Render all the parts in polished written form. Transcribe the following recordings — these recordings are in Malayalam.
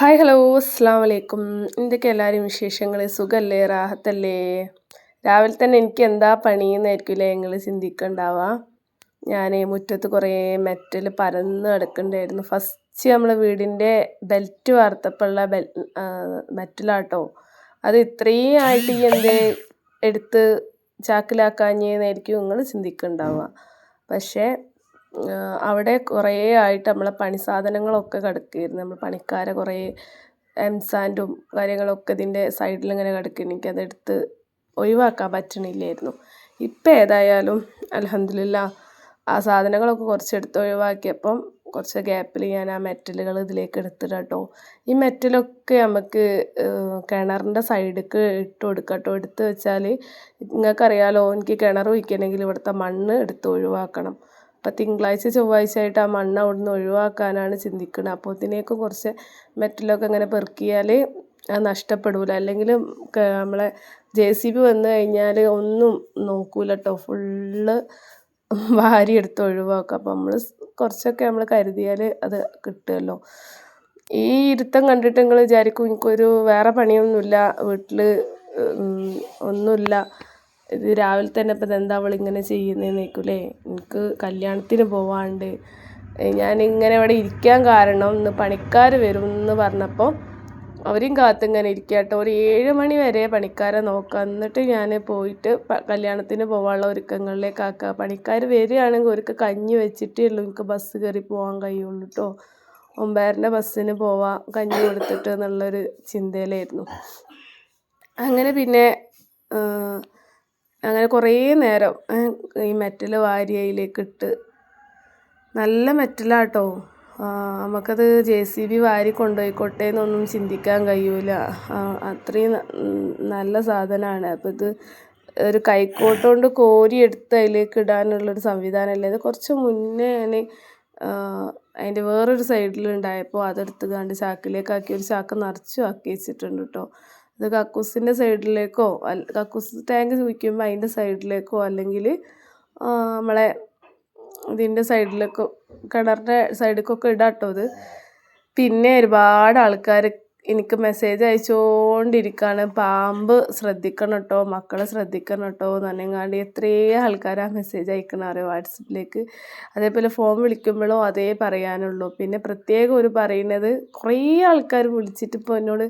ഹായ് ഹലോ അസ്സാം വലൈക്കും. എന്തൊക്കെ എല്ലാവരും വിശേഷങ്ങൾ? സുഖമല്ലേ? റാഹത്തല്ലേ? രാവിലെ തന്നെ എനിക്ക് എന്താ പണിയെന്നായിരിക്കില്ലേ നിങ്ങൾ ചിന്തിക്കണ്ടാവുക. ഞാൻ മുറ്റത്ത് കുറേ മെറ്റൽ പരന്ന് കിടക്കുന്നുണ്ടായിരുന്നു. ഫസ്റ്റ് നമ്മളെ വീടിൻ്റെ ബെൽറ്റ് വാർത്തപ്പോഴുള്ള മെറ്റലാട്ടോ. അത് ഇത്രയും ആയിട്ട് ഈ എന്തേ എടുത്ത് ചാക്കിലാക്കാഞ്ഞേന്നായിരിക്കും നിങ്ങൾ ചിന്തിക്കുന്നുണ്ടാവുക. പക്ഷേ അവിടെ കുറേ ആയിട്ട് നമ്മളെ പണി സാധനങ്ങളൊക്കെ കിടക്കുകയായിരുന്നു. നമ്മൾ പണിക്കാരെ കുറേ എംസാൻഡും കാര്യങ്ങളൊക്കെ ഇതിൻ്റെ സൈഡിലിങ്ങനെ കിടക്കുന്നു. എനിക്കതെടുത്ത് ഒഴിവാക്കാൻ പറ്റണില്ലായിരുന്നു. ഇപ്പം ഏതായാലും അൽഹംദുലില്ലാ ആ സാധനങ്ങളൊക്കെ കുറച്ചെടുത്ത് ഒഴിവാക്കിയപ്പം കുറച്ച് ഗ്യാപ്പിൽ ഞാൻ ആ മെറ്റലുകൾ ഇതിലേക്ക് എടുത്തിടാം കേട്ടോ. ഈ മെറ്റലൊക്കെ നമുക്ക് കിണറിൻ്റെ സൈഡിലേക്ക് ഇട്ട് കൊടുക്കാം കേട്ടോ. എടുത്ത് വെച്ചാൽ നിങ്ങൾക്കറിയാലോ, എനിക്ക് കിണർ വയ്ക്കണമെങ്കിൽ ഇവിടുത്തെ മണ്ണ് എടുത്ത് ഒഴിവാക്കണം. അപ്പം തിങ്കളാഴ്ച ചൊവ്വാഴ്ച ആയിട്ട് ആ മണ്ണ് അവിടുന്ന് ഒഴിവാക്കാനാണ് ചിന്തിക്കുന്നത്. അപ്പോൾ ഇതിനേക്കും കുറച്ച് മെറ്റലൊക്കെ ഇങ്ങനെ പെറുക്കിയാൽ അത് നഷ്ടപ്പെടില്ല. അല്ലെങ്കിൽ നമ്മളെ JCB വന്നു കഴിഞ്ഞാൽ ഒന്നും നോക്കൂല കേട്ടോ, ഫുള്ള് വാരി എടുത്ത് ഒഴിവാക്കും. അപ്പോൾ നമ്മൾ കുറച്ചൊക്കെ നമ്മൾ കരുതിയാൽ അത് കിട്ടുമല്ലോ. ഈ ഇരുത്തം കണ്ടിട്ട് നിങ്ങൾ വിചാരിക്കും എനിക്കൊരു വേറെ പണിയൊന്നുമില്ല, വീട്ടിൽ ഒന്നുമില്ല, ഇത് രാവിലെ തന്നെ ഇപ്പം ഇതെന്താ അവളിങ്ങനെ ചെയ്യുന്നതെന്ന് ചോദിക്കൂലേ. എനിക്ക് കല്യാണത്തിന് പോവാണ്ട് ഞാനിങ്ങനെ ഇവിടെ ഇരിക്കാൻ കാരണം ഇന്ന് പണിക്കാർ വരും എന്ന് പറഞ്ഞപ്പോൾ അവരെയും കാത്തിങ്ങനെ ഇരിക്കുക കേട്ടോ. ഒരു 7 മണി വരെ പണിക്കാരെ നോക്കാം, എന്നിട്ട് ഞാൻ പോയിട്ട് കല്യാണത്തിന് പോകാനുള്ള ഒരുക്കങ്ങളിലേക്ക് ആക്കുക. പണിക്കാർ വരികയാണെങ്കിൽ അവർക്ക് കഞ്ഞി വെച്ചിട്ടേ ഉള്ളൂ എനിക്ക് ബസ് കയറി പോകാൻ കഴിയുള്ളൂ കേട്ടോ. 9:30 ബസ്സിന് പോവാം കഞ്ഞി കൊടുത്തിട്ട് എന്നുള്ളൊരു ചിന്തയിലായിരുന്നു. അങ്ങനെ പിന്നെ അങ്ങനെ കുറേ നേരം ഈ മെറ്റൽ വാരി അതിലേക്ക് ഇട്ട്, നല്ല മെറ്റലാട്ടോ. നമുക്കത് JCB വാരി കൊണ്ടുപോയിക്കോട്ടെ എന്നൊന്നും ചിന്തിക്കാൻ കഴിയൂല, അത്രയും നല്ല സാധനമാണ്. അപ്പോൾ ഇത് ഒരു കൈക്കോട്ട് കൊണ്ട് കോരി എടുത്ത് അതിലേക്ക് ഇടാനുള്ളൊരു സംവിധാനമല്ല. ഇത് കുറച്ച് മുന്നേ ഞാൻ അതിൻ്റെ വേറൊരു സൈഡിലുണ്ടായപ്പോൾ അതെടുത്ത് കണ്ട് ചാക്കിലേക്കാക്കി ഒരു ചാക്ക് നിറച്ചും ആക്കി വെച്ചിട്ടുണ്ട് കേട്ടോ. ഇത് കക്കൂസിൻ്റെ സൈഡിലേക്കോ കക്കൂസ് ടാങ്ക് ചോദിക്കുമ്പോൾ അതിൻ്റെ സൈഡിലേക്കോ അല്ലെങ്കിൽ നമ്മളെ ഇതിൻ്റെ സൈഡിലേക്കോ കിണറിൻ്റെ സൈഡിലേക്കൊക്കെ ഇടാം കേട്ടോ ഇത്. പിന്നെ ഒരുപാട് ആൾക്കാർ എനിക്ക് മെസ്സേജ് അയച്ചുകൊണ്ടിരിക്കുകയാണ്, പാമ്പ് ശ്രദ്ധിക്കണം കേട്ടോ, മക്കളെ ശ്രദ്ധിക്കണം കേട്ടോ നനങ്ങാണ്ട്. എത്രയോ ആൾക്കാരാണ് മെസ്സേജ് അയക്കണം അറിയോ വാട്സപ്പിലേക്ക്. അതേപോലെ ഫോൺ വിളിക്കുമ്പോഴും അതേ പറയാനുള്ളൂ. പിന്നെ പ്രത്യേകം ഒരു പറയുന്നത്, കുറേ ആൾക്കാർ വിളിച്ചിട്ട് ഇപ്പോൾ എന്നോട്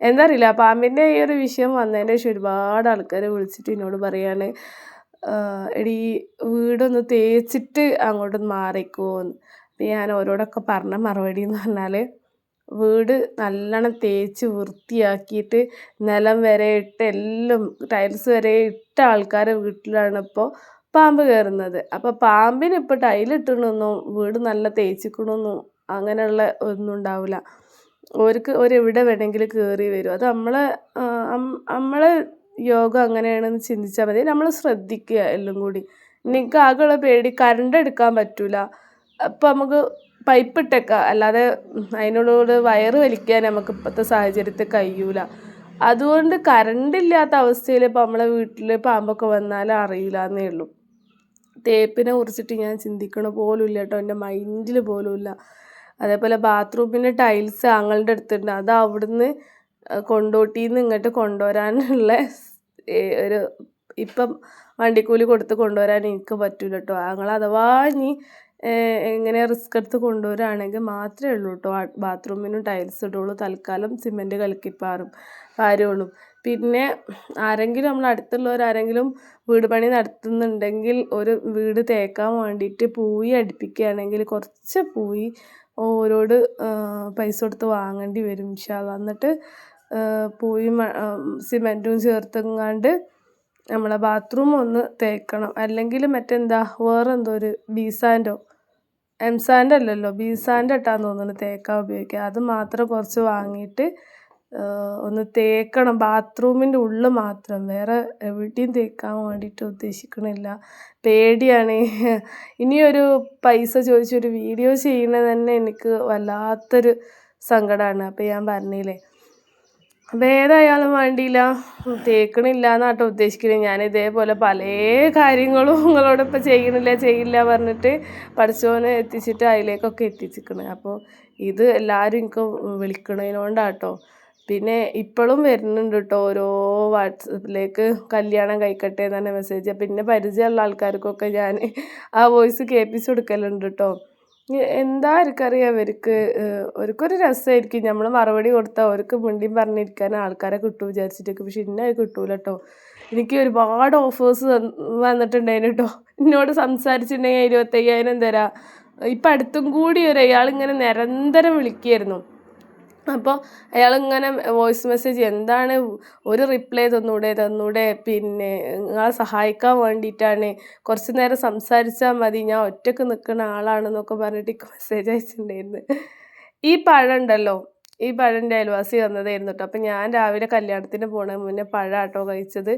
എന്താ അറിയില്ല, പാമ്പിൻ്റെ ഈ ഒരു വിഷയം വന്നതിൻ്റെ ശേഷം ഒരുപാട് ആൾക്കാർ വിളിച്ചിട്ട് എന്നോട് പറയാണ്, എടീ വീടൊന്ന് തേച്ചിട്ട് അങ്ങോട്ട് മാറിക്കുമോയെന്ന്. അപ്പം ഞാൻ ഓരോടൊക്കെ പറഞ്ഞ മറുപടി എന്ന് പറഞ്ഞാൽ, വീട് നല്ലോണം തേച്ച് വൃത്തിയാക്കിയിട്ട് നിലം വരെ ഇട്ട് എല്ലാം ടൈൽസ് വരെ ഇട്ട ആൾക്കാരെ വീട്ടിലാണ് ഇപ്പോൾ പാമ്പ് കയറുന്നത്. അപ്പോൾ പാമ്പിന് ഇപ്പോൾ ടൈലിട്ടണമെന്നും വീട് നല്ല തേച്ചിക്കണമെന്നും അങ്ങനെയുള്ള ഒന്നും ഉണ്ടാവില്ല. ഓർക്ക് ഒരെവിടെ വേണമെങ്കിലും കയറി വരും. അത് നമ്മളെ യോഗം അങ്ങനെയാണെന്ന് ചിന്തിച്ചാൽ മതി. നമ്മൾ ശ്രദ്ധിക്കുക എല്ലാം കൂടി. എനിക്ക് ആകെയുള്ള പേടി കറണ്ട് എടുക്കാൻ പറ്റില്ല. അപ്പോൾ നമുക്ക് പൈപ്പ് ഇട്ടേക്കാം, അല്ലാതെ അതിനോട് വയറ് വലിക്കാൻ നമുക്ക് ഇപ്പോഴത്തെ സാഹചര്യത്തിൽ കഴിയൂല. അതുകൊണ്ട് കറണ്ടില്ലാത്ത അവസ്ഥയിൽ ഇപ്പോൾ നമ്മളെ വീട്ടിൽ പാമ്പൊക്കെ വന്നാൽ അറിയില്ല എന്നേ ഉള്ളൂ. തേപ്പിനെ കുറിച്ചിട്ട് ഞാൻ ചിന്തിക്കണ പോലും ഇല്ല കേട്ടോ, എൻ്റെ മൈൻഡിൽ പോലും ഇല്ല. അതേപോലെ ബാത്റൂമിൻ്റെ ടൈൽസ് ആങ്ങളുടെ അടുത്തുണ്ട്, അത് അവിടുന്ന് കൊണ്ടോട്ടിയിൽ നിന്ന് ഇങ്ങോട്ട് കൊണ്ടുവരാനുള്ള ഒരു ഇപ്പം വണ്ടിക്കൂലി കൊടുത്ത് കൊണ്ടുവരാൻ എനിക്ക് പറ്റില്ല കേട്ടോ. ഞങ്ങൾ അഥവാ ഇനി എങ്ങനെ റിസ്ക് എടുത്ത് കൊണ്ടുവരികയാണെങ്കിൽ മാത്രമേ ഉള്ളൂ കേട്ടോ ബാത്റൂമിനും ടൈൽസ് ഇടുള്ളൂ. തൽക്കാലം സിമെൻറ്റ് കലക്കിപ്പാറും കാര്യമുള്ളൂ. പിന്നെ ആരെങ്കിലും നമ്മൾ അടുത്തുള്ളവരാരെങ്കിലും വീട് പണി നടത്തുന്നുണ്ടെങ്കിൽ ഒരു വീട് തേക്കാൻ വേണ്ടിയിട്ട് പൂയി അടുപ്പിക്കുകയാണെങ്കിൽ കുറച്ച് പൂയി ഓരോട് പൈസ കൊടുത്ത് വാങ്ങേണ്ടി വരും ഇൻഷാ അല്ലാഹ്. എന്നിട്ട് പൂയും സിമെൻറ്റും ചേർത്തെങ്ങാണ്ട് നമ്മളെ ബാത്റൂം ഒന്ന് തേക്കണം. അല്ലെങ്കിൽ മറ്റെന്താ വേറെ എന്തോ ഒരു ബീസാൻഡോ എംസാൻഡ് അല്ലല്ലോ, ബീസാൻഡ് ഇട്ടാന്ന് തോന്നുന്നു തേക്കാൻ ഉപയോഗിക്കുക. അത് മാത്രം കുറച്ച് വാങ്ങിയിട്ട് ഒന്ന് തേക്കണം, ബാത്റൂമിൻ്റെ ഉള്ളിൽ മാത്രം, വേറെ എവിടെയും തേക്കാൻ വേണ്ടിയിട്ട് ഉദ്ദേശിക്കണില്ല. പേടിയാണ്. ഇനിയൊരു പൈസ ചോദിച്ചൊരു വീഡിയോ ചെയ്യണത് തന്നെ എനിക്ക് വല്ലാത്തൊരു സങ്കടമാണ്. അപ്പോൾ ഞാൻ പറഞ്ഞില്ലേ, ഭേദമായാലും വേണ്ടിയില്ല, തേക്കണില്ല എന്നാട്ടോ ഉദ്ദേശിക്കുന്നത്. ഞാൻ ഇതേപോലെ പല കാര്യങ്ങളും നിങ്ങളോടൊപ്പം ചെയ്യണില്ല ചെയ്യില്ല പറഞ്ഞിട്ട് പഠിച്ചവനെ എത്തിച്ചിട്ട് അതിലേക്കൊക്കെ എത്തിച്ചിരിക്കണ്. അപ്പോൾ ഇത് എല്ലാവരും എനിക്ക് വിളിക്കണതിനോണ്ടാട്ടോ. പിന്നെ ഇപ്പോഴും വരുന്നുണ്ട് കേട്ടോ ഓരോ വാട്സപ്പിലേക്ക് കല്യാണം കഴിക്കട്ടെ എന്ന് തന്നെ മെസ്സേജ്. പിന്നെ പരിചയമുള്ള ആൾക്കാർക്കൊക്കെ ഞാൻ ആ വോയിസ് കേൾപ്പിച്ച് കൊടുക്കലുണ്ട് കേട്ടോ. എന്താ എനിക്കറിയാം, അവർക്കൊരു രസമായിരിക്കും നമ്മൾ മറുപടി കൊടുത്താൽ അവർക്ക് മുണ്ടിയും പറഞ്ഞിരിക്കാൻ ആൾക്കാരെ കിട്ടും വിചാരിച്ചിട്ടൊക്കെ. പക്ഷെ ഇന്നെ അത് കിട്ടൂല കേട്ടോ. എനിക്ക് ഒരുപാട് ഓഫേഴ്സ് വന്നിട്ടുണ്ടായിരുന്നു കേട്ടോ. എന്നോട് സംസാരിച്ചിട്ടുണ്ടെങ്കിൽ 25,000 തരാം. ഇപ്പം അടുത്തും കൂടി ഒരാളിങ്ങനെ നിരന്തരം വിളിക്കുകയായിരുന്നു. അപ്പോൾ അയാളിങ്ങനെ വോയിസ് മെസ്സേജ് എന്താണ് ഒരു റിപ്ലൈ തന്നൂടെ, പിന്നെ നിങ്ങളെ സഹായിക്കാൻ വേണ്ടിയിട്ടാണ്, കുറച്ച് നേരം സംസാരിച്ചാൽ മതി, ഞാൻ ഒറ്റക്ക് നിൽക്കുന്ന ആളാണെന്നൊക്കെ പറഞ്ഞിട്ട് മെസ്സേജ് അയച്ചിട്ടുണ്ടായിരുന്നു. ഈ പഴം ഉണ്ടല്ലോ, ഈ പഴം എൻ്റെ അയൽവാസി വന്നതായിരുന്നു കേട്ടോ. അപ്പം ഞാൻ രാവിലെ കല്യാണത്തിന് പോണ മുന്നേ പഴാട്ടോ കഴിച്ചത്.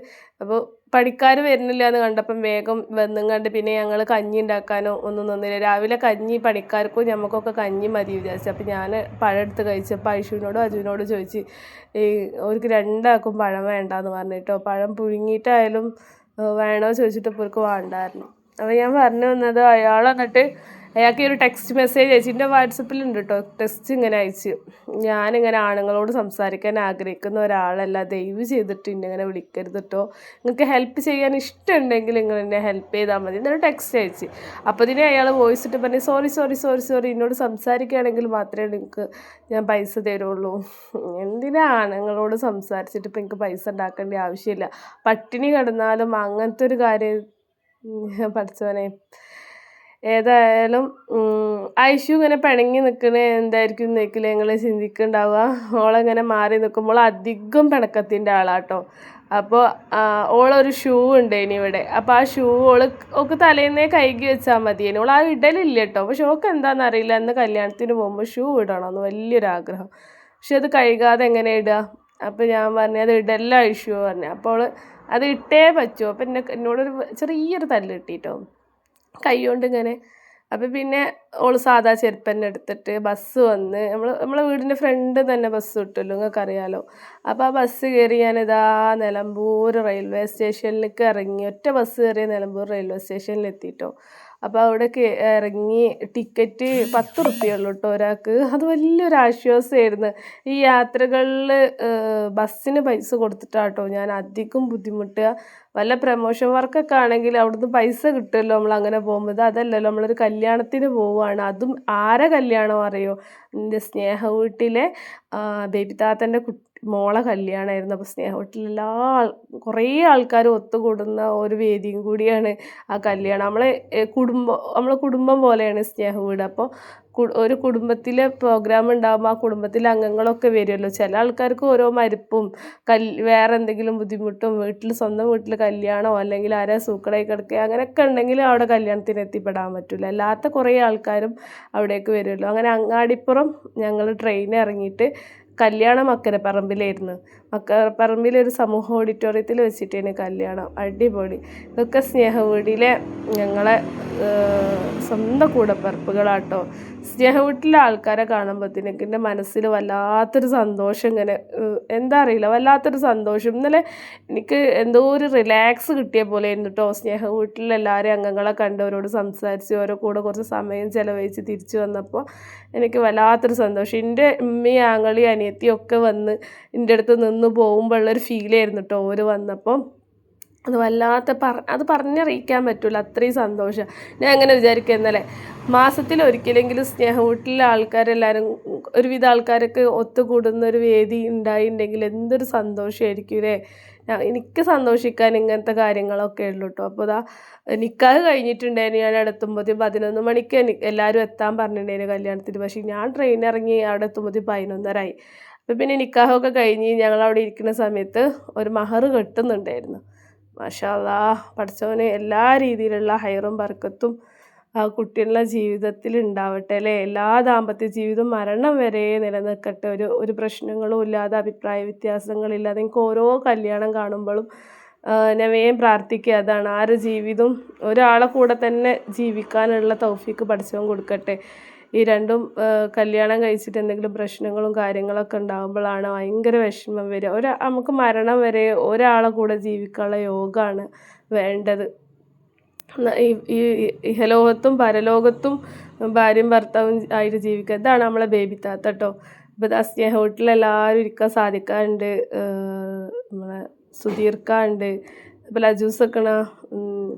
അപ്പോൾ പണിക്കാർ വരുന്നില്ല എന്ന് കണ്ടപ്പം വേഗം വന്നും കണ്ട് പിന്നെ ഞങ്ങൾ കഞ്ഞി ഉണ്ടാക്കാനോ ഒന്നും നിന്നില്ല. രാവിലെ കഞ്ഞി പണിക്കാർക്കും ഞമ്മക്കൊക്കെ കഞ്ഞി മതി വിചാരിച്ചു. അപ്പം ഞാൻ പഴം എടുത്ത് കഴിച്ചപ്പോൾ ഐഷുവിനോടും അജുവിനോടും ചോദിച്ച് അവർക്ക് രണ്ടാൾക്കും പഴം വേണ്ടാന്ന് പറഞ്ഞിട്ടോ. പഴം പുഴുങ്ങിയിട്ടായാലും വേണോ ചോദിച്ചിട്ട് ഇപ്പോൾ അവർക്ക് വേണ്ടായിരുന്നു. അപ്പോൾ ഞാൻ പറഞ്ഞു വന്നത് അയാൾ എന്നിട്ട് അയാൾക്ക് ഒരു ടെക്സ്റ്റ് മെസ്സേജ് അയച്ചു. എൻ്റെ വാട്സപ്പിലുണ്ട് കേട്ടോ ടെക്സ്റ്റ് ഇങ്ങനെ അയച്ചു. ഞാനിങ്ങനെ ആണുങ്ങളോട് സംസാരിക്കാൻ ആഗ്രഹിക്കുന്ന ഒരാളല്ല, ദയവ് ചെയ്തിട്ട് ഇങ്ങനെ വിളിക്കരുത് കേട്ടോ, നിങ്ങൾക്ക് ഹെൽപ്പ് ചെയ്യാൻ ഇഷ്ടമുണ്ടെങ്കിൽ നിങ്ങൾ എന്നെ ഹെൽപ്പ് ചെയ്താൽ മതി എന്നൊരു ടെക്സ്റ്റ് അയച്ച്. അപ്പോൾ ഇതിനെ അയാൾ വോയിസ് ഇട്ട് പറഞ്ഞ് സോറി എന്നോട് സംസാരിക്കുകയാണെങ്കിൽ മാത്രമേ നിങ്ങൾക്ക് ഞാൻ പൈസ തരുള്ളൂ. എന്തിനാ ആണുങ്ങളോട് സംസാരിച്ചിട്ട് ഇപ്പം എനിക്ക് പൈസ ഉണ്ടാക്കേണ്ട ആവശ്യമില്ല. പട്ടിണി കിടന്നാലും അങ്ങനത്തെ ഒരു കാര്യം പഠിച്ചവനെ. ഏതായാലും ഐഷു ഇങ്ങനെ പിണങ്ങി നിൽക്കണേ എന്തായിരിക്കും നിൽക്കില്ല നിങ്ങൾ ചിന്തിക്കുന്നുണ്ടാവുക. ഓളിങ്ങനെ മാറി നിൽക്കുമ്പോൾ അധികം പിണക്കത്തിൻ്റെ ആളാട്ടോ. അപ്പോൾ ഓളൊരു ഷൂ ഉണ്ടേനി ഇവിടെ. അപ്പോൾ ആ ഷൂ ഓൾക്ക് തലേന്നേ കഴുകി വെച്ചാൽ മതിയേനി. ഓൾ ആ ഇടലില്ല കേട്ടോ. പക്ഷെ ഓൾക്ക് എന്താണെന്നറിയില്ല, അന്ന് കല്യാണത്തിന് പോകുമ്പോൾ ഷൂ ഇടണമെന്ന് വലിയൊരാഗ്രഹം. പക്ഷെ അത് കഴുകാതെ എങ്ങനെ ഇടുക? അപ്പോൾ ഞാൻ പറഞ്ഞു അത് ഇടല്ല ഐഷു പറഞ്ഞു. അപ്പോൾ അത് ഇട്ടേ പറ്റുമോ? അപ്പം എന്നോടൊരു ചെറിയൊരു തല്ല് കിട്ടിയിട്ടോ കൈ കൊണ്ട് ഇങ്ങനെ. അപ്പം പിന്നെ ഓൾ സാധാ ചെരുപ്പന്നെ എടുത്തിട്ട് ബസ് വന്ന് നമ്മളെ വീടിൻ്റെ ഫ്രണ്ട് തന്നെ ബസ് കിട്ടുമല്ലോ, നിങ്ങൾക്കറിയാലോ. അപ്പോൾ ആ ബസ് കയറി ഞാനിതാ നിലമ്പൂർ റെയിൽവേ സ്റ്റേഷനിലേക്ക് ഇറങ്ങി. ഒറ്റ ബസ് കയറിയ നിലമ്പൂർ റെയിൽവേ സ്റ്റേഷനിലെത്തിയിട്ടോ. അപ്പോൾ അവിടേക്ക് ഇറങ്ങി ടിക്കറ്റ് 10 റുപ്യയുള്ളൂ കേട്ടോ ഒരാൾക്ക്. അത് വലിയൊരു ആശ്വാസമായിരുന്നു. ഈ യാത്രകളിൽ ബസ്സിന് പൈസ കൊടുത്തിട്ടാട്ടോ ഞാൻ അധികം ബുദ്ധിമുട്ടുക. വല്ല പ്രമോഷൻ വർക്കൊക്കെ ആണെങ്കിൽ അവിടുന്ന് പൈസ കിട്ടുമല്ലോ നമ്മൾ അങ്ങനെ പോകുമ്പോൾ. അതല്ലല്ലോ, നമ്മളൊരു കല്യാണത്തിന് പോവുകയാണ്. അതും ആരെ കല്യാണം അറിയോ? എൻ്റെ സ്നേഹ വീട്ടിലെ ബേബി താത്തൻ്റെ മോളെ കല്യാണമായിരുന്നു. അപ്പോൾ സ്നേഹ വീട്ടിലെല്ലാ കുറേ ആൾക്കാർ ഒത്തുകൂടുന്ന ഒരു വേദിയും കൂടിയാണ് ആ കല്യാണം. നമ്മളെ കുടുംബം പോലെയാണ് സ്നേഹ വീട്. അപ്പോൾ ഒരു കുടുംബത്തിലെ പ്രോഗ്രാം ഉണ്ടാകുമ്പോൾ ആ കുടുംബത്തിലെ അംഗങ്ങളൊക്കെ വരുമല്ലോ. ചില ആൾക്കാർക്ക് ഓരോ മരിപ്പും വേറെ എന്തെങ്കിലും ബുദ്ധിമുട്ടും സ്വന്തം വീട്ടിൽ കല്യാണമോ അല്ലെങ്കിൽ ആരാ സൂക്കടായി കിടക്കുക അങ്ങനെയൊക്കെ ഉണ്ടെങ്കിൽ അവിടെ കല്യാണത്തിന് എത്തിപ്പെടാൻ പറ്റില്ല. അല്ലാത്ത കുറേ ആൾക്കാരും അവിടേക്ക് വരുമല്ലോ. അങ്ങനെ അങ്ങാടിപ്പുറം ഞങ്ങൾ ട്രെയിൻ ഇറങ്ങിയിട്ട് കല്യാണം മക്കരപ്പറമ്പിലായിരുന്നു. മക്കരപ്പറമ്പിലൊരു സമൂഹ ഓഡിറ്റോറിയത്തിൽ വെച്ചിട്ടാണ് കല്യാണം. അടിപൊളി. ഇതൊക്കെ സ്നേഹവീടിലെ ഞങ്ങളെ സ്വന്തം കൂടപ്പിറപ്പുകളാട്ടോ. സ്നേഹവീട്ടിലെ ആൾക്കാരെ കാണുമ്പോഴത്തേക്ക് എൻ്റെ മനസ്സിൽ വല്ലാത്തൊരു സന്തോഷം, ഇങ്ങനെ എന്താ അറിയില്ല, വല്ലാത്തൊരു സന്തോഷം. ഇന്നലെ എനിക്ക് എന്തോ ഒരു റിലാക്സ് കിട്ടിയ പോലെ ആയിരുന്നു കേട്ടോ. സ്നേഹവീട്ടിലെ എല്ലാവരും അംഗങ്ങളെ കണ്ടവരോട് സംസാരിച്ച് ഓരോ കൂടെ കുറച്ച് സമയം ചിലവഴിച്ച് തിരിച്ചു വന്നപ്പോൾ എനിക്ക് വല്ലാത്തൊരു സന്തോഷം. എൻ്റെ ഉമ്മയും ആങ്ങളി അനിയത്തിയും ഒക്കെ വന്ന് എൻ്റെ അടുത്ത് നിന്ന് പോകുമ്പോഴുള്ളൊരു ഫീലായിരുന്നു കേട്ടോ ഓര് വന്നപ്പോൾ. അത് വല്ലാത്ത അത് പറഞ്ഞറിയിക്കാൻ പറ്റില്ല, അത്രയും സന്തോഷം. ഞാൻ അങ്ങനെ വിചാരിക്കുക, ഇന്നലെ മാസത്തിലൊരിക്കലെങ്കിലും സ്നേഹവീട്ടിലെ ആൾക്കാരെല്ലാവരും ഒരുവിധ ആൾക്കാരൊക്കെ ഒത്തുകൂടുന്ന ഒരു വേദി ഉണ്ടായിട്ടുണ്ടെങ്കിൽ എന്തൊരു സന്തോഷമായിരിക്കും അല്ലേ. എനിക്ക് സന്തോഷിക്കാൻ ഇങ്ങനത്തെ കാര്യങ്ങളൊക്കെ ഉള്ളൂ കേട്ടോ. അപ്പോൾ നിക്കാഹ് കഴിഞ്ഞിട്ടുണ്ടായിരുന്നു. ഞാൻ അവിടെ എത്തുമ്പോൾ 11 മണിക്ക് എല്ലാവരും എത്താൻ പറഞ്ഞിട്ടുണ്ടായിരുന്നു കല്യാണത്തിന്. പക്ഷേ ഞാൻ ട്രെയിൻ ഇറങ്ങി അവിടെ എത്തുമ്പോൾ 11:30 അപ്പോൾ പിന്നെ നിക്കാഹൊക്കെ കഴിഞ്ഞ് ഞങ്ങളവിടെ ഇരിക്കുന്ന സമയത്ത് ഒരു മഹർ കെട്ടുന്നുണ്ടായിരുന്നു. മാഷാ അല്ലാഹ്, പഠിച്ചവന് എല്ലാ രീതിയിലുള്ള ഹൈറും ബർക്കത്തും ആ കുട്ടികളുടെ ജീവിതത്തിൽ ഉണ്ടാവട്ടെ അല്ലേ. എല്ലാ ദാമ്പത്യ ജീവിതവും മരണം വരെ നിലനിൽക്കട്ടെ. ഒരു പ്രശ്നങ്ങളും ഇല്ലാതെ, അഭിപ്രായ വ്യത്യാസങ്ങളില്ലാതെ. എനിക്ക് ഓരോ കല്യാണം കാണുമ്പോഴും ഞാൻ വേഗം പ്രാർത്ഥിക്കുക അതാണ്, ആരുടെ ജീവിതവും ഒരാളെ കൂടെ തന്നെ ജീവിക്കാനുള്ള തൗഫീക്ക് പഠിച്ചവൻ കൊടുക്കട്ടെ. ഈ രണ്ടും കല്യാണം കഴിച്ചിട്ട് എന്തെങ്കിലും പ്രശ്നങ്ങളും കാര്യങ്ങളൊക്കെ ഉണ്ടാകുമ്പോഴാണ് ഭയങ്കര വിഷമം വരിക. നമുക്ക് മരണം വരെ ഒരാളെ കൂടെ ജീവിക്കാനുള്ള യോഗമാണ് വേണ്ടത്. ഈ ഈ ഇഹലോകത്തും പരലോകത്തും ഭാര്യയും ഭർത്താവും ആയിട്ട് ജീവിക്കുക. ഇതാണ് നമ്മളെ ബേബി താത്ത കേട്ടോ. ഇപ്പോൾ ഇതാ സ്നേഹ വീട്ടിലെല്ലാവരും ഇരിക്കാൻ സാധിക്കാറുണ്ട്. നമ്മളെ സുധീർക്കുണ്ട്, ഇപ്പോൾ ലജൂസൊക്കെ,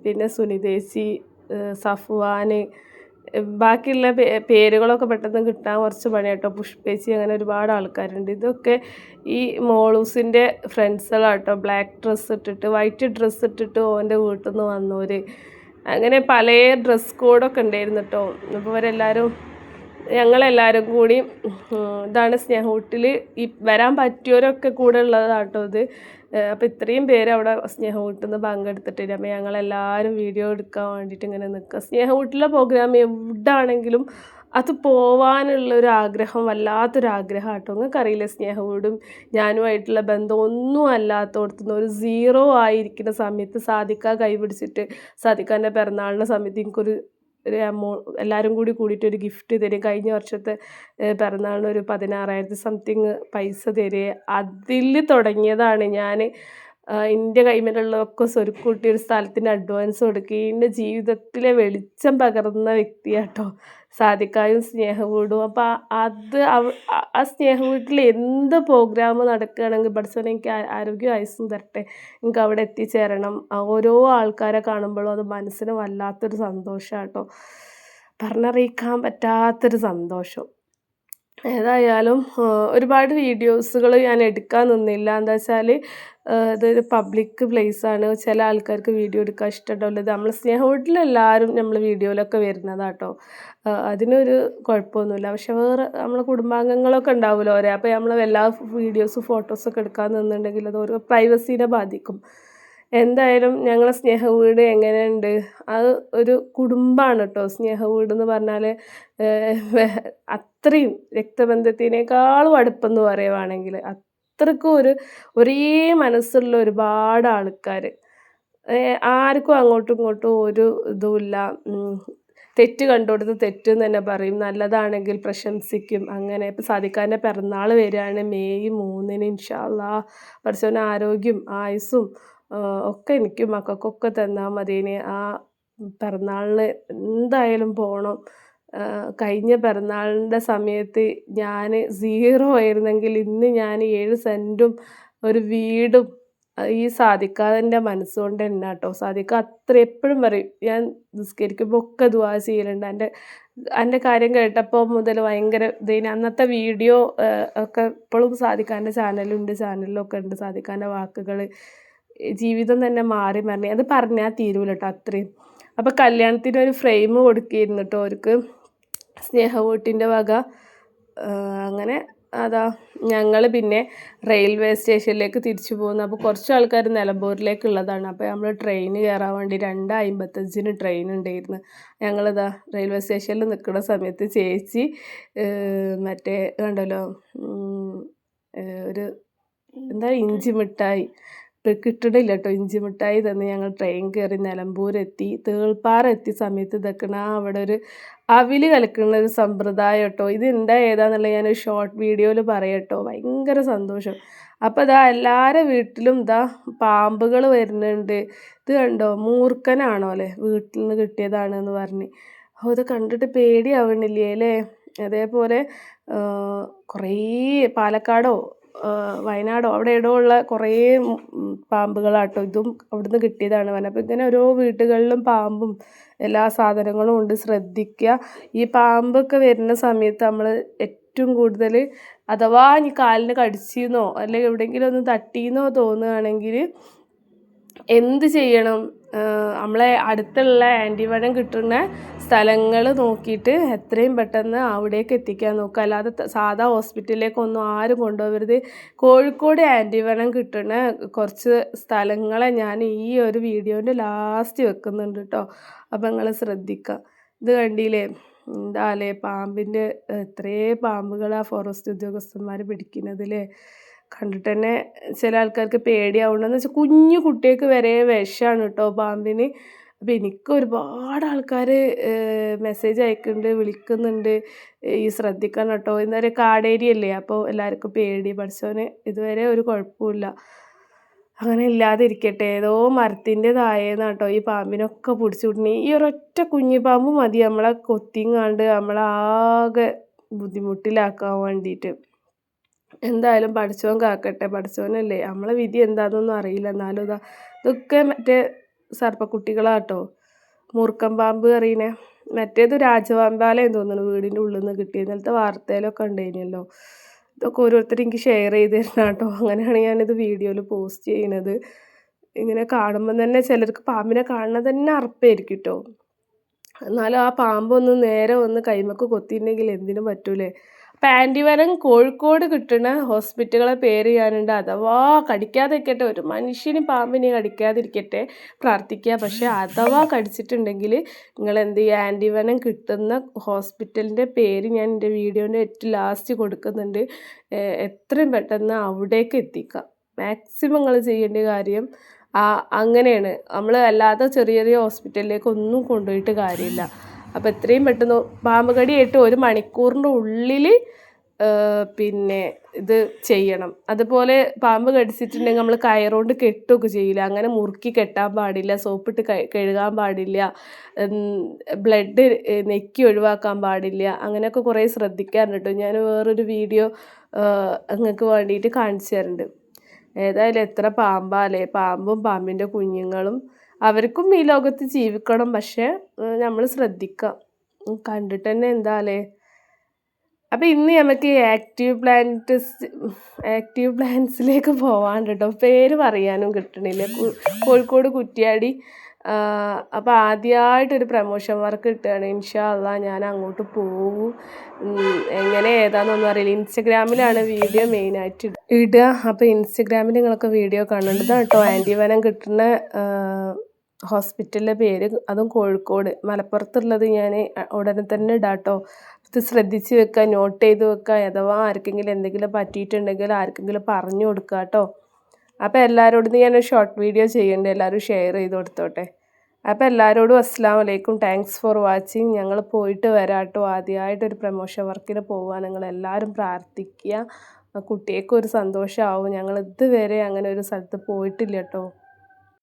പിന്നെ സുനിതേച്ചി, സഫ്വാന്, ബാക്കിയുള്ള പേരുകളൊക്കെ പെട്ടെന്ന് കിട്ടാൻ കുറച്ച് പണിയാട്ടോ. പുഷ്പേച്ചി, അങ്ങനെ ഒരുപാട് ആൾക്കാരുണ്ട്. ഇതൊക്കെ ഈ മോളൂസിൻ്റെ ഫ്രണ്ട്സുകളാട്ടോ. ബ്ലാക്ക് ഡ്രസ്സ് ഇട്ടിട്ട് വൈറ്റ് ഡ്രസ്സ് ഇട്ടിട്ട് ഓൻ്റെ വീട്ടിൽ നിന്ന് വന്നവർ, അങ്ങനെ പല ഡ്രസ് കോഡൊക്കെ ഉണ്ടായിരുന്നു കേട്ടോ. അപ്പോൾ ഇവരെല്ലാവരും ഞങ്ങളെല്ലാവരും കൂടി ഇതാണ് സ്നേഹവീട്ടിൽ ഈ വരാൻ പറ്റിയവരൊക്കെ കൂടെ ഉള്ളതാട്ടോ ഇത്. അപ്പോൾ ഇത്രയും പേര് അവിടെ സ്നേഹവീട്ടിൽ നിന്ന് പങ്കെടുത്തിട്ടില്ല. അപ്പോൾ ഞങ്ങളെല്ലാവരും വീഡിയോ എടുക്കാൻ വേണ്ടിയിട്ട് ഇങ്ങനെ നിൽക്കുക. സ്നേഹവീട്ടിലെ പ്രോഗ്രാം എവിടാണെങ്കിലും അത് പോവാനുള്ളൊരു ആഗ്രഹം, വല്ലാത്തൊരാഗ്രഹം കേട്ടോ. നിങ്ങൾക്കറിയില്ലേ, സ്നേഹവീടും ഞാനുമായിട്ടുള്ള ബന്ധം ഒന്നും അല്ലാത്തടത്തുനിന്ന് ഒരു സീറോ ആയിരിക്കുന്ന സമയത്ത് സാദിക്ക കൈപിടിച്ചിട്ട് സാദിക്കാൻ്റെ പിറന്നാളിൻ്റെ സമയത്ത് എനിക്കൊരു എല്ലാവരും കൂടിയിട്ട് ഒരു ഗിഫ്റ്റ് തരും. കഴിഞ്ഞ വർഷത്തെ പിറന്നാളിന് ഒരു 16,000 സംതിങ് പൈസ തരിക. അതിൽ തുടങ്ങിയതാണ് ഞാൻ എൻ്റെ കൈമേലുള്ളതൊക്കെ സ്വരുക്കൂട്ടി ഒരു സ്ഥലത്തിന് അഡ്വാൻസ് കൊടുക്കുക. എൻ്റെ ജീവിതത്തിലെ വെളിച്ചം പകർന്ന വ്യക്തിയാട്ടോ സാദിക്കായും സ്നേഹവീടും. അപ്പോൾ അത് ആ സ്നേഹവീട്ടിൽ എന്ത് പ്രോഗ്രാം നടക്കുകയാണെങ്കിൽ പഠിച്ചവനെ എനിക്ക് ആരോഗ്യം ആയുസ്സും തരട്ടെ, എനിക്ക് അവിടെ എത്തിച്ചേരണം. ഓരോ ആൾക്കാരെ കാണുമ്പോഴും അത് മനസ്സിന് വല്ലാത്തൊരു സന്തോഷമാട്ടോ, പറഞ്ഞറിയിക്കാൻ പറ്റാത്തൊരു സന്തോഷം. ഏതായാലും ഒരുപാട് വീഡിയോസുകൾ ഞാൻ എടുക്കാൻ നിന്നില്ല. എന്താ വെച്ചാൽ ഇതൊരു പബ്ലിക് പ്ലേസാണ്. ചില ആൾക്കാർക്ക് വീഡിയോ എടുക്കാൻ ഇഷ്ടമുണ്ടാവില്ല. ഇത് നമ്മൾ സ്നേഹവീട്ടിലെല്ലാവരും നമ്മൾ വീഡിയോയിലൊക്കെ വരുന്നതാട്ടോ. അതിനൊരു കുഴപ്പമൊന്നുമില്ല. പക്ഷെ വേറെ നമ്മളെ കുടുംബാംഗങ്ങളൊക്കെ ഉണ്ടാവുമല്ലോ അവരെ, അപ്പോൾ നമ്മൾ എല്ലാ വീഡിയോസും ഫോട്ടോസൊക്കെ എടുക്കാൻ നിന്നുണ്ടെങ്കിൽ അത് ഓരോ പ്രൈവസീനെ ബാധിക്കും. എന്തായാലും ഞങ്ങളെ സ്നേഹവീട് എങ്ങനെയുണ്ട്, അത് ഒരു കുടുംബമാണ് കേട്ടോ. സ്നേഹവീട് എന്ന് പറഞ്ഞാൽ അത്രയും രക്തബന്ധത്തിനേക്കാളും അടുപ്പെന്ന് പറയുവാണെങ്കിൽ അത്രക്കും ഒരേ മനസ്സുള്ള ഒരുപാട് ആൾക്കാർ. ആർക്കും അങ്ങോട്ടും ഇങ്ങോട്ടും ഒരു ഇതുമില്ല. തെറ്റ് കണ്ടുകൊടുത്ത് തെറ്റെന്ന് തന്നെ പറയും, നല്ലതാണെങ്കിൽ പ്രശംസിക്കും. അങ്ങനെ ഇപ്പോൾ സാദിക്കാൻ്റെ പിറന്നാൾ വരികയാണ് മെയ് 3-ന്. ഇൻഷാ അല്ലാഹ് പടച്ചോൻ ആരോഗ്യം ആയുസ്സും ഒക്കെ എനിക്കും മക്കൾക്കൊക്കെ തന്നാൽ മതിയെന്ന്. ആ പിറന്നാളിന് എന്തായാലും പോകണം. കഴിഞ്ഞ പിറന്നാളിൻ്റെ സമയത്ത് ഞാൻ സീറോ ആയിരുന്നെങ്കിൽ ഇന്ന് ഞാൻ 7 സെൻറ്റും ഒരു വീടും ഈ സാദിക്കാൻ്റെ മനസ്സുകൊണ്ട് തന്നെ കേട്ടോ. സാദിക്ക അത്ര എപ്പോഴും പറയും, ഞാൻ നിസ്കരിക്കുമ്പോൾ ഒക്കെ ദുആ ചെയ്യലുണ്ട്. എൻ്റെ കാര്യം കേട്ടപ്പോൾ മുതൽ ഭയങ്കര ഇതിന് അന്നത്തെ വീഡിയോ ഒക്കെ ഇപ്പോഴും സാദിക്കാൻ്റെ ചാനലിലൊക്കെ ഉണ്ട്. സാദിക്കാൻ്റെ വാക്കുകൾ, ജീവിതം തന്നെ മാറി മറിഞ്ഞ് അത് പറഞ്ഞാൽ തീരൂല കേട്ടോ അത്രയും. അപ്പോൾ കല്യാണത്തിന് ഒരു ഫ്രെയിം കൊടുക്കിയിരുന്നു കേട്ടോ അവർക്ക് സ്നേഹവീട്ടിൻ്റെ വക. അങ്ങനെ അതാ ഞങ്ങൾ പിന്നെ റെയിൽവേ സ്റ്റേഷനിലേക്ക് തിരിച്ചു പോകുന്നു. അപ്പോൾ കുറച്ച് ആൾക്കാർ നിലമ്പൂരിലേക്കുള്ളതാണ്. അപ്പോൾ നമ്മൾ ട്രെയിൻ കയറാൻ വേണ്ടി 2:55-ന് ട്രെയിൻ ഉണ്ടായിരുന്നു. ഞങ്ങളിതാ റെയിൽവേ സ്റ്റേഷനിൽ നിൽക്കുന്ന സമയത്ത് ചേച്ചി മറ്റേ കണ്ടല്ലോ ഒരു എന്താ ഇഞ്ചി മിഠായി കിട്ടണില്ല കേട്ടോ, ഇഞ്ചി മിഠായി തന്ന് ഞങ്ങൾ ട്രെയിൻ കയറി നിലമ്പൂരെത്തി. തേൾപ്പാറ എത്തിയ സമയത്ത് ഇതൊക്കെയാണ് അവിടെ ഒരു അവിൽ കലക്കുന്ന ഒരു സമ്പ്രദായം കേട്ടോ. ഇത് ഏതാന്നുള്ളത് ഞാനൊരു ഷോർട്ട് വീഡിയോയിൽ പറയാം കേട്ടോ. ഭയങ്കര സന്തോഷം. അപ്പോൾ ഇതാ എല്ലാവരുടെ വീട്ടിലും ഇതാ പാമ്പുകൾ വരുന്നുണ്ട്. ഇത് കണ്ടോ, മൂർഖനാണോ അല്ലേ, വീട്ടിൽ നിന്ന് കിട്ടിയതാണെന്ന് പറഞ്ഞ്. ഇത് കണ്ടിട്ട് പേടിയാവണില്ലേ അല്ലേ. അതേപോലെ കുറേ പാലക്കാടോ വയനാടോ അവിടെ എവിടെയോ ഉള്ള കുറേ പാമ്പുകളാട്ടോ. ഇതും അവിടുന്ന് കിട്ടിയതാണ് പറഞ്ഞത്. അപ്പോൾ ഇങ്ങനെ ഓരോ വീടുകളിലും പാമ്പും എല്ലാ സാധനങ്ങളും ഉണ്ട്, ശ്രദ്ധിക്കുക. ഈ പാമ്പൊക്കെ വരുന്ന സമയത്ത് നമ്മൾ ഏറ്റവും കൂടുതൽ അഥവാ ഇനി കാലിന് കടിച്ചെന്നോ അല്ലെങ്കിൽ എവിടെയെങ്കിലും ഒന്ന് തട്ടിയെന്നോ തോന്നുകയാണെങ്കിൽ എന്ത് ചെയ്യണം, നമ്മളെ അടുത്തുള്ള ആൻറ്റിവനം കിട്ടുന്ന സ്ഥലങ്ങൾ നോക്കിയിട്ട് എത്രയും പെട്ടെന്ന് അവിടേക്ക് എത്തിക്കാൻ നോക്കുക. അല്ലാതെ സാധാ ഹോസ്പിറ്റലിലേക്കൊന്നും ആരും കൊണ്ടുപോകരുത്. കോഴിക്കോട് ആൻറ്റിവനം കിട്ടുന്ന കുറച്ച് സ്ഥലങ്ങളെ ഞാൻ ഈ ഒരു വീഡിയോൻ്റെ ലാസ്റ്റ് വെക്കുന്നുണ്ട് കേട്ടോ. അപ്പോൾ നിങ്ങൾ ശ്രദ്ധിക്കുക. ഇത് കണ്ടില്ലേ, എന്താല്ലേ പാമ്പിൻ്റെ എത്രയേ പാമ്പുകളാണ് ഫോറസ്റ്റ് ഉദ്യോഗസ്ഥന്മാർ പിടിക്കുന്നതില്ലേ. കണ്ടിട്ട് തന്നെ ചില ആൾക്കാർക്ക് പേടിയാവുണ്ടെന്ന് വെച്ചാൽ കുഞ്ഞു കുട്ടികൾക്ക് വരെ വിഷമാണ് കേട്ടോ പാമ്പിന്. അപ്പോൾ എനിക്ക് ഒരുപാട് ആൾക്കാർ മെസ്സേജ് അയക്കുന്നുണ്ട്, വിളിക്കുന്നുണ്ട്, ഈ ശ്രദ്ധിക്കണം കേട്ടോ. എന്താ പറയുക, കാടേരിയല്ലേ, അപ്പോൾ എല്ലാവർക്കും പേടി. പടച്ചോന് ഇതുവരെ ഒരു കുഴപ്പമില്ല, അങ്ങനെ ഇല്ലാതിരിക്കട്ടെ. ഏതോ മരത്തിൻ്റെ താഴേന്ന് കേട്ടോ ഈ പാമ്പിനൊക്കെ പിടിച്ചു വിടണേ. ഈ ഒരൊറ്റ കുഞ്ഞി പാമ്പ് മതി നമ്മളെ കൊത്തിങ്ങാണ്ട് നമ്മളാകെ ബുദ്ധിമുട്ടിലാക്കാൻ വേണ്ടിയിട്ട്. എന്തായാലും പടച്ചോൻ കാക്കട്ടെ. പടച്ചോനല്ലേ, നമ്മളെ വിധി എന്താണെന്നൊന്നും അറിയില്ല. എന്നാലും ഇതൊക്കെ മറ്റേ സർപ്പക്കുട്ടികളാട്ടോ. മൂർക്കം പാമ്പ് അറിയണേ, മറ്റേത് രാജപാമ്പാലയെന്ന് തോന്നുന്നു വീടിൻ്റെ ഉള്ളിൽ നിന്ന് കിട്ടിയത്. ഇന്നലത്തെ വാർത്തയിലൊക്കെ ഉണ്ടായിരുന്നല്ലോ. ഇതൊക്കെ ഓരോരുത്തർ എനിക്ക് ഷെയർ ചെയ്ത് തരണം കേട്ടോ. അങ്ങനെയാണ് ഞാനിത് വീഡിയോയിൽ പോസ്റ്റ് ചെയ്യുന്നത്. ഇങ്ങനെ കാണുമ്പം തന്നെ ചിലർക്ക് പാമ്പിനെ കാണുന്നത് തന്നെ അറപ്പായിരിക്കും കേട്ടോ. എന്നാലും ആ പാമ്പൊന്ന് നേരെ വന്ന് കൈമക്ക് കൊത്തിയിട്ടുണ്ടെങ്കിൽ എന്തിനും പറ്റൂലേ. പാൻറ്റിവനം കോഴിക്കോട് കിട്ടുന്ന ഹോസ്പിറ്റലുകളെ പേര് ഞാനുണ്ട്. അഥവാ കടിക്കാതിരിക്കട്ടെ, ഒരു മനുഷ്യനും പാമ്പിനെ കടിക്കാതിരിക്കട്ടെ പ്രാർത്ഥിക്കുക. പക്ഷേ അഥവാ കടിച്ചിട്ടുണ്ടെങ്കിൽ നിങ്ങൾ എന്ത് ചെയ്യുക, ആൻറ്റിവനം കിട്ടുന്ന ഹോസ്പിറ്റലിൻ്റെ പേര് ഞാൻ എൻ്റെ വീഡിയോൻ്റെ ഏറ്റവും ലാസ്റ്റ് കൊടുക്കുന്നുണ്ട്. എത്രയും പെട്ടെന്ന് അവിടേക്ക് എത്തിക്കുക. മാക്സിമം നിങ്ങൾ ചെയ്യേണ്ട കാര്യം അങ്ങനെയാണ്. നമ്മൾ അല്ലാതെ ചെറിയ ചെറിയ ഹോസ്പിറ്റലിലേക്ക് ഒന്നും കൊണ്ടുപോയിട്ട് കാര്യമില്ല. അപ്പോൾ എത്രയും പെട്ടെന്ന് പാമ്പ് കടിയായിട്ട് 1 മണിക്കൂറിൻ്റെ ഉള്ളിൽ പിന്നെ ഇത് ചെയ്യണം. അതുപോലെ പാമ്പ് കടിച്ചിട്ടുണ്ടെങ്കിൽ നമ്മൾ കയറുകൊണ്ട് കെട്ടുകയൊക്കെ ചെയ്യില്ല, അങ്ങനെ മുറുക്കി കെട്ടാൻ പാടില്ല. സോപ്പിട്ട് കഴുകാൻ പാടില്ല. ബ്ലഡ് നെക്കി ഒഴിവാക്കാൻ പാടില്ല. അങ്ങനെയൊക്കെ കുറേ ശ്രദ്ധിക്കാറുണ്ട് കേട്ടോ. ഞാൻ വേറൊരു വീഡിയോ നിങ്ങൾക്ക് വേണ്ടിയിട്ട് കാണിച്ചു തരുന്നുണ്ട്. ഏതായാലും എത്ര പാമ്പാലേ, പാമ്പും പാമ്പിൻ്റെ കുഞ്ഞുങ്ങളും. അവർക്കും ഈ ലോകത്ത് ജീവിക്കണം, പക്ഷേ നമ്മൾ ശ്രദ്ധിക്കാം. കണ്ടിട്ട് തന്നെ എന്താലേ. അപ്പോൾ ഇന്ന് നമുക്ക് ആക്റ്റീവ് പ്ലാന്റ്സിലേക്ക് പോവാണ്ട് കേട്ടോ. പേര് പറയാനും കിട്ടണില്ല. കോഴിക്കോട് കുറ്റ്യാടി. അപ്പോൾ ആദ്യമായിട്ടൊരു പ്രമോഷൻ വർക്ക് കിട്ടുകയാണ്. ഇൻഷാ അള്ളാ ഞാൻ അങ്ങോട്ട് പോവും. എങ്ങനെ ഏതാണെന്നൊന്നും അറിയില്ല. ഇൻസ്റ്റഗ്രാമിലാണ് വീഡിയോ മെയിനായിട്ട് ഇടുക. അപ്പോൾ ഇൻസ്റ്റഗ്രാമിൽ നിങ്ങളൊക്കെ വീഡിയോ കാണേണ്ടതാണ് കേട്ടോ. ആൻറ്റിവനം കിട്ടുന്ന ഹോസ്പിറ്റലിൻ്റെ പേര്, അതും കോഴിക്കോട്. മലപ്പുറത്തുള്ളത് ഞാൻ ഉടനെ തന്നെ ഇടാം കേട്ടോ. ഇത് ശ്രദ്ധിച്ച് വെക്കുക, നോട്ട് ചെയ്ത് വെക്കുക. അഥവാ ആർക്കെങ്കിലും എന്തെങ്കിലും പറ്റിയിട്ടുണ്ടെങ്കിൽ ആർക്കെങ്കിലും പറഞ്ഞു കൊടുക്കുക കേട്ടോ. അപ്പോൾ എല്ലാവരോടും ഞാനൊരു ഷോർട്ട് വീഡിയോ ചെയ്യുന്നുണ്ട്, എല്ലാവരും ഷെയർ ചെയ്ത് കൊടുത്തോട്ടെ. അപ്പോൾ എല്ലാവരോടും അസ്സലാമു അലൈക്കും, താങ്ക്സ് ഫോർ വാച്ചിങ്. ഞങ്ങൾ പോയിട്ട് വരാം കേട്ടോ. ആദ്യമായിട്ടൊരു പ്രമോഷൻ വർക്കിന് പോവാൻ നിങ്ങളെല്ലാവരും പ്രാർത്ഥിക്കുക. കുട്ടികൾക്കൊരു സന്തോഷമാവും. ഞങ്ങൾ ഇതുവരെ അങ്ങനെ ഒരു സ്ഥലത്ത് പോയിട്ടില്ല കേട്ടോ.